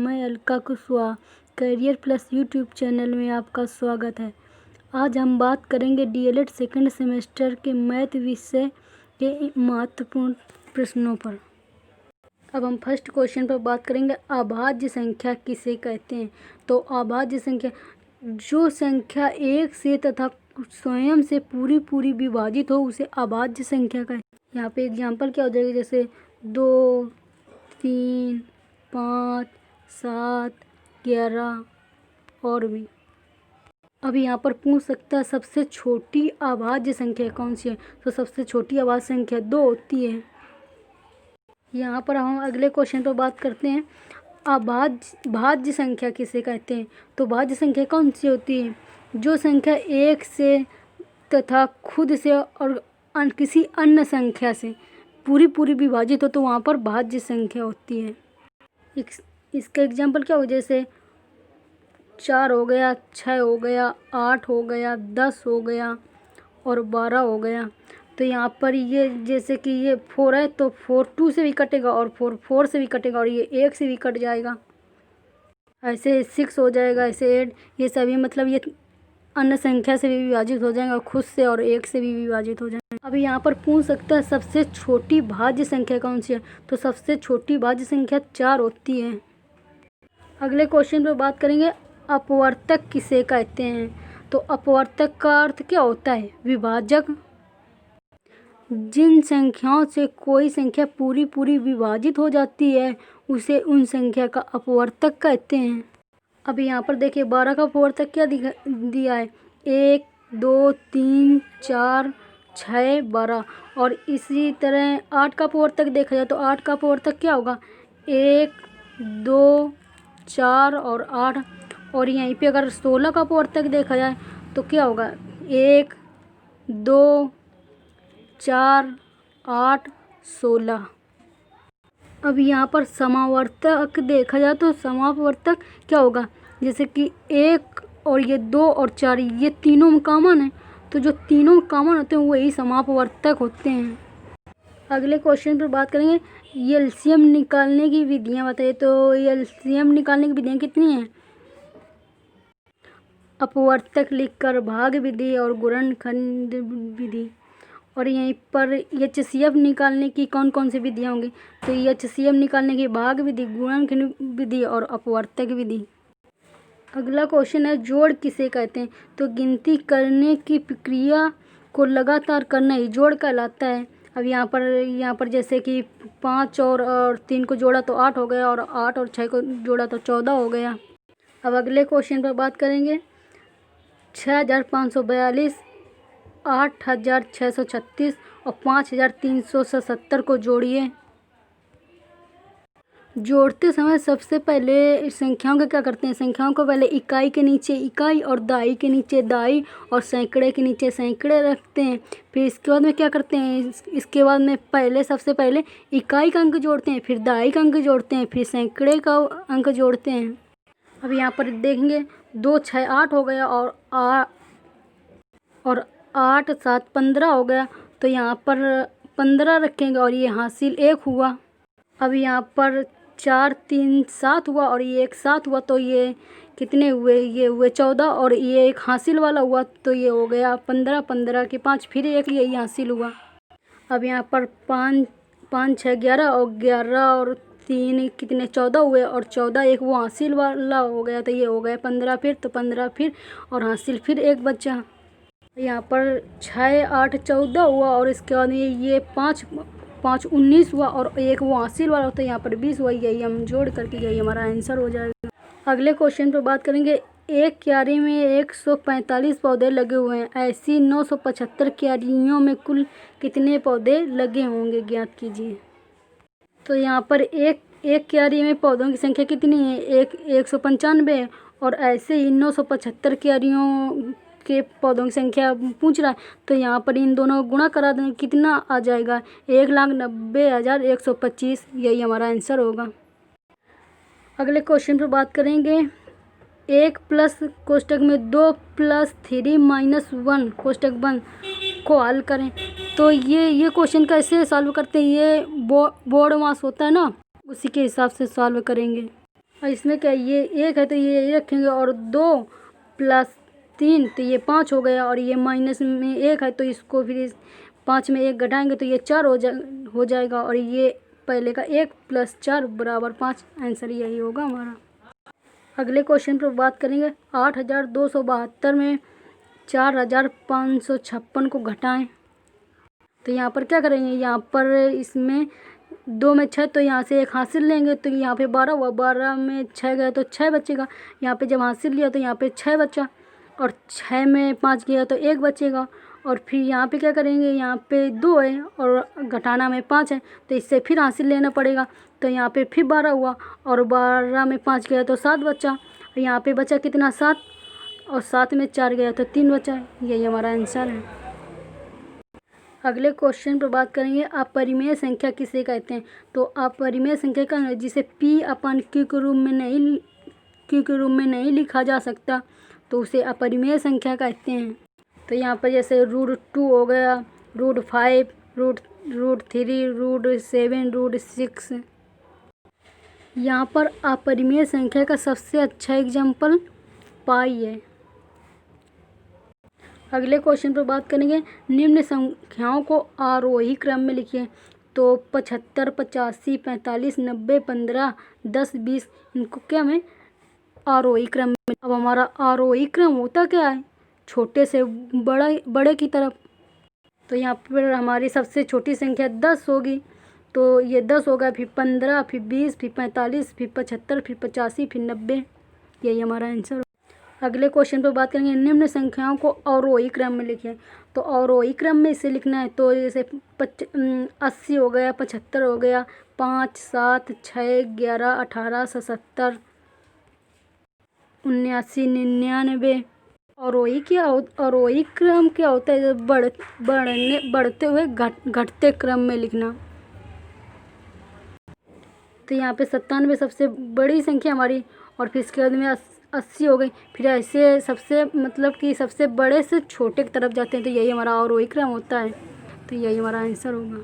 मैं Alka Kushwaha career plus YouTube channel में आपका स्वागत है। आज हम बात करेंगे डीएलएड सेकंड सेमेस्टर के मैथ विषय के महत्वपूर्ण प्रश्नों पर। अब हम फर्स्ट क्वेश्चन पर बात करेंगे, अभाज्य संख्या किसे कहते हैं। तो अभाज्य संख्या जो संख्या एक से तथा स्वयं से पूरी विभाजित हो उसे अभाज्य संख्या कहते हैं। यहाँ पे एग्जाम्पल क्या हो जाएगा, जैसे 2, 3, 5, 7, 11 और भी। अब यहाँ पर पूछ सकता है सबसे छोटी अभाज्य संख्या कौन सी है। तो सबसे छोटी अभाज्य संख्या 2 होती है। यहाँ पर हम अगले क्वेश्चन पर बात करते हैं, भाज्य संख्या किसे कहते हैं। तो भाज्य संख्या कौन सी होती है, जो संख्या एक से तथा खुद से और किसी अन्य संख्या से पूरी विभाजित हो तो वहाँ पर भाज्य संख्या होती है। इसका एग्जाम्पल क्या हो, जैसे 4 हो गया, 6 हो गया, 8 हो गया, 10 हो गया और 12 हो गया। तो यहाँ पर ये जैसे कि ये 4 है तो 4 2 से भी कटेगा और 4 4 से भी कटेगा और ये 1 से भी कट जाएगा। ऐसे 6 हो जाएगा, ऐसे 8, ये सभी मतलब ये अन्य संख्या से भी विभाजित हो जाएंगे और खुद से और 1 से भी विभाजित हो जाएंगे। अभी यहाँ पर पूछ सकता है सबसे छोटी भाज्य संख्या कौन सी है। तो सबसे छोटी भाज्य संख्या 4 होती है। अगले क्वेश्चन पर बात करेंगे, अपवर्तक किसे कहते हैं। तो अपवर्तक का अर्थ क्या होता है, विभाजक। जिन संख्याओं से कोई संख्या पूरी विभाजित हो जाती है उसे उन संख्या का अपवर्तक कहते हैं। अभी यहाँ पर देखिए 12 का अपवर्तक क्या दिया है, 1, 2, 3, 4, 6, 12। और इसी तरह 8 का अपवर्तक देखा जाए तो 8 का अपवर्तक क्या होगा, 1, 2, 4 और 8। और यहीं पे अगर 16 का अपवर्तक देखा जाए तो क्या होगा, 1, 2, 4, 8, 16। अब यहाँ पर समावर्तक देखा जाए तो समावर्तक क्या होगा, जैसे कि 1 और ये 2 और 4 ये तीनों में कॉमन है, तो जो तीनों कॉमन होते हैं वही समापवर्तक होते हैं। अगले क्वेश्चन पर बात करेंगे, एलसीएम निकालने की विधियाँ बताइए। तो एलसीएम निकालने की विधियाँ कितनी हैं, अपवर्तक लिखकर, भाग विधि और गुणनखंड विधि। और यहीं पर एचसीएफ निकालने की कौन कौन सी विधियाँ होंगी। तो एचसीएफ निकालने की भाग विधि, गुणनखंड विधि और अपवर्तक विधि। अगला क्वेश्चन है, जोड़ किसे कहते हैं। तो गिनती करने की प्रक्रिया को लगातार करना ही जोड़ कहलाता है। अब यहाँ पर जैसे कि 5 और 3 को जोड़ा तो 8 हो गया और 8 और 6 को जोड़ा तो 14 हो गया। अब अगले क्वेश्चन पर बात करेंगे, 6542, 8636 और 5377 को जोड़िए। जोड़ते समय सबसे पहले संख्याओं का क्या करते हैं, संख्याओं को पहले इकाई के नीचे इकाई और दहाई के नीचे दहाई और सैकड़े के नीचे सैकड़े रखते हैं। फिर इसके बाद में क्या करते हैं, इसके बाद में सबसे पहले इकाई का अंक जोड़ते हैं, फिर दहाई का अंक जोड़ते हैं, फिर सैकड़े का अंक जोड़ते हैं। अब यहाँ पर देखेंगे 2, 6, 8 हो गया और 8, 7, 15 हो गया। तो यहाँ पर 15 रखेंगे और ये हासिल 1 हुआ। अब यहाँ पर 4, 3, 7 हुआ और ये 1 7 हुआ, तो ये कितने हुए, ये हुए 14 और ये एक हासिल वाला हुआ तो ये हो गया 15, 15 के 5 फिर एक यही हासिल हुआ। अब यहाँ पर 5, 5, 6, 11 और 11 और 3 कितने 14 हुए और 14 एक वो हासिल वाला हो गया तो ये हो गया 15 फिर, तो 15 फिर और हासिल फिर एक बच्चा। यहाँ पर 6, 8, 14 हुआ और इसके बाद ये 5, 5, 19 हुआ और एक वो हासिल वाला होता है, यहाँ पर 20 हुआ। यही हम जोड़ करके यही हमारा आंसर हो जाएगा। अगले क्वेश्चन पर बात करेंगे, एक क्यारी में 145 पौधे लगे हुए हैं, ऐसी 975 क्यारियों में कुल कितने पौधे लगे होंगे, ज्ञात कीजिए। तो यहाँ पर एक क्यारी में पौधों की संख्या कितनी है, 195 है और ऐसे ही 975 क्यारियों के पौधों की संख्या पूछ रहा है। तो यहाँ पर इन दोनों को गुणा करा दें, कितना आ जाएगा, 1,90,125। यही हमारा आंसर होगा। अगले क्वेश्चन पर बात करेंगे, 1 प्लस कोष्टक में 2 + 3 - 1 कोष्टक बंद को हल करें। तो ये क्वेश्चन कैसे सॉल्व करते हैं, ये बोर्ड मास होता है ना, उसी के हिसाब से सॉल्व करेंगे। और इसमें क्या ये 1 है तो ये रखेंगे, और 2 प्लस 3 तो ये 5 हो गया, और ये माइनस में 1 है तो इसको फिर 5 में 1 घटाएंगे तो ये 4 हो जाएगा, और ये पहले का 1 + 4 = 5। आंसर यही होगा हमारा। अगले क्वेश्चन पर बात करेंगे 8272 में 4556 को घटाएं। तो यहाँ पर क्या करेंगे, यहाँ पर इसमें 2 में 6 तो यहाँ से 1 हासिल लेंगे, तो यहाँ पे 12 हुआ, 12 में 6 गया तो 6 बचेगा। यहाँ पे जब हासिल लिया तो यहाँ पे 6 बचा, और 6 में 5 गया तो 1 बचेगा। और फिर यहाँ पे क्या करेंगे, यहाँ पे 2 है और घटाना में 5 है तो इससे फिर हासिल लेना पड़ेगा। तो यहाँ पे फिर 12 हुआ, और 12 में 5 गया तो 7 बचा। यहाँ पे बचा कितना, 7, और 7 में 4 गया तो 3 बचा। यही हमारा आंसर है। अगले क्वेश्चन पर बात करेंगे अपरिमेय संख्या किसे कहते हैं। तो अपरिमेय संख्या का जिसे P/Q के रूप में नहीं लिखा जा सकता तो उसे अपरिमेय संख्या कहते हैं। तो यहाँ पर जैसे √2 हो गया, √5, √3, √7, √6। यहाँ पर अपरिमेय संख्या का सबसे अच्छा एग्जाम्पल पाई है। अगले क्वेश्चन पर बात करेंगे निम्न संख्याओं को आरोही क्रम में लिखिए। तो 75, 85, 45, 90, 15, 10, 20 इनको क्या में आरोही क्रम में। अब हमारा आरोही क्रम होता क्या है, छोटे से बड़े की तरफ। तो यहाँ पर हमारी सबसे छोटी संख्या 10 होगी, तो ये 10 होगा, फिर 15, फिर 20, फिर 45, फिर 75, फिर 85, फिर 90। यही हमारा आंसर। अगले क्वेश्चन पर बात करेंगे निम्न संख्याओं को अवरोही क्रम में लिखें। तो अवरोही क्रम में इसे लिखना है तो जैसे 80 हो गया, 75 हो गया, 5, 7, 6, 11, 18, 77, 79, 99। अवरोही क्रम क्या होता है, बढ़ते हुए घटते क्रम में लिखना। तो यहाँ पे 97 सबसे बड़ी संख्या हमारी, और फिर इसके बाद में 80 हो गई। फिर ऐसे सबसे बड़े से छोटे की तरफ जाते हैं, तो यही हमारा अवरोही क्रम होता है। तो यही हमारा आंसर होगा।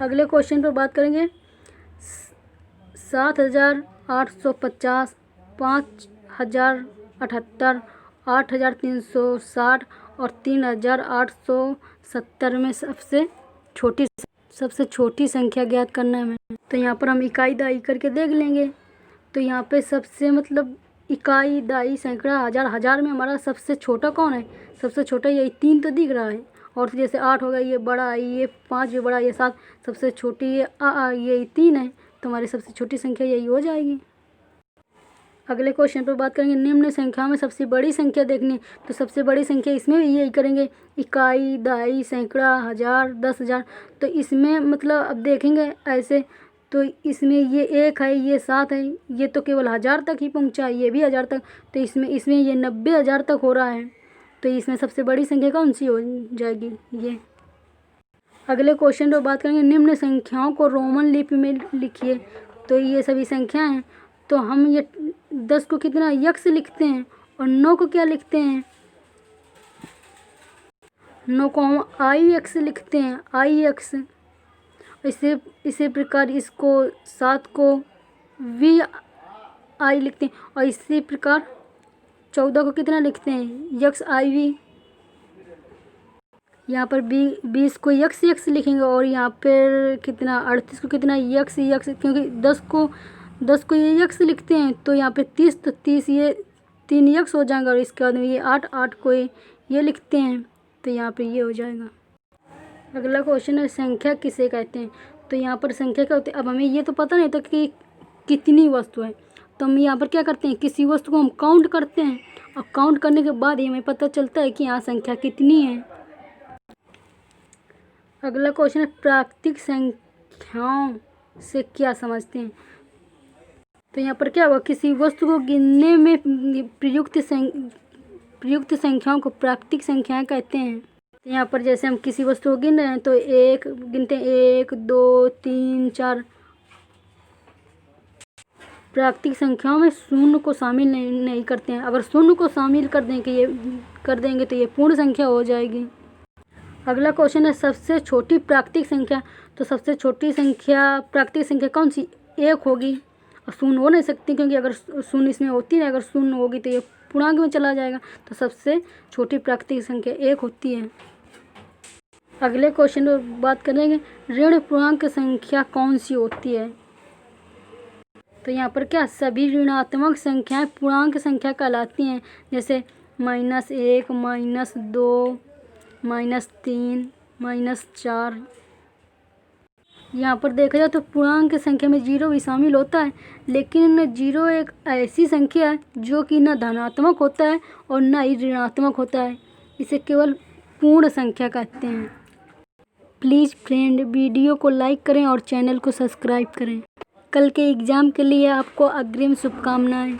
अगले क्वेश्चन पर बात करेंगे 7850, 5078, 8360 और 3870 में सबसे छोटी संख्या ज्ञात करना है। तो यहाँ पर हम इकाई दहाई करके देख लेंगे। तो यहाँ पे सबसे इकाई, दहाई, सैकड़ा, हज़ार में हमारा सबसे छोटा कौन है, सबसे छोटा यही 3 तो दिख रहा है। और जैसे 8 हो गया, ये बड़ा है, ये 5 भी बड़ा, ये 7 सबसे छोटी, ये यही 3 है। तो हमारी सबसे छोटी संख्या यही हो जाएगी। अगले क्वेश्चन पर बात करेंगे निम्न संख्या में सबसे बड़ी संख्या देखनी। तो सबसे बड़ी संख्या इसमें भी यही करेंगे, इकाई, दहाई, सैकड़ा, हज़ार, 10,000। तो इसमें अब देखेंगे ऐसे, तो इसमें ये 1 है, ये 7 है, ये तो केवल 1000 तक ही पहुंचा है, ये भी 1000 तक। तो इसमें ये 90,000 तक हो रहा है। तो इसमें सबसे बड़ी संख्या कौन सी हो जाएगी, ये। अगले क्वेश्चन पर बात करेंगे निम्न संख्याओं को रोमन लिपि में लिखिए। तो ये सभी संख्या हैं। तो हम ये 10 को कितना यक्स लिखते हैं, और 9 को क्या लिखते हैं, 9 को हम IX लिखते हैं, IX। इसी प्रकार इसको 7 को VI लिखते हैं, और इसी प्रकार 14 को कितना लिखते हैं, XIV। यहाँ पर 20 को XX लिखेंगे, और यहाँ पर कितना 38 को कितना XX, क्योंकि 10 को ये यक्स लिखते हैं। तो यहाँ पे 30, तो 30 ये 3 यक्स हो जाएगा, और इसके बाद में ये 8 को ये लिखते हैं। तो यहाँ पे ये हो जाएगा। अगला क्वेश्चन है संख्या किसे कहते हैं। तो यहाँ पर संख्या क्या होती है। अब हमें ये तो पता नहीं था कि कितनी वस्तु है, तो हम यहाँ पर क्या करते हैं, किसी वस्तु को हम काउंट करते हैं, और काउंट करने के बाद ही हमें पता चलता है कि यहाँ संख्या कितनी है। अगला क्वेश्चन है प्राकृतिक संख्याओं से क्या समझते हैं। तो यहाँ पर क्या होगा, किसी वस्तु को गिनने में प्रयुक्त संख्याओं को प्राकृतिक संख्याएं कहते हैं। तो यहाँ पर जैसे हम किसी वस्तु को गिन रहे हैं, तो एक गिनते हैं, 1, 2, 3, 4। प्राकृतिक संख्याओं में शून्य को शामिल नहीं करते हैं। अगर शून्य को शामिल कर देंगे तो ये पूर्ण संख्या हो जाएगी। अगला क्वेश्चन है सबसे छोटी प्राकृतिक संख्या। तो सबसे छोटी प्राकृतिक संख्या कौन सी, 1 होगी। शून्य हो नहीं सकती, क्योंकि अगर शून्य इसमें होती है, अगर शून्य होगी तो ये पूर्णांक में चला जाएगा। तो सबसे छोटी प्राकृतिक संख्या 1 होती है। अगले क्वेश्चन पर बात करेंगे, ऋण पूर्णांक संख्या कौन सी होती है? तो यहाँ पर क्या सभी ऋणात्मक संख्याएं पूर्णांक संख्या कहलाती हैं, जैसे -1, -2, -3, -4। यहाँ पर देखा जाए तो पूर्णांक संख्या में 0 भी शामिल होता है, लेकिन 0 एक ऐसी संख्या है जो कि न धनात्मक होता है और न ही ऋणात्मक होता है। इसे केवल पूर्ण संख्या कहते हैं। प्लीज़ फ्रेंड, वीडियो को लाइक करें और चैनल को सब्सक्राइब करें। कल के एग्ज़ाम के लिए आपको अग्रिम शुभकामनाएं।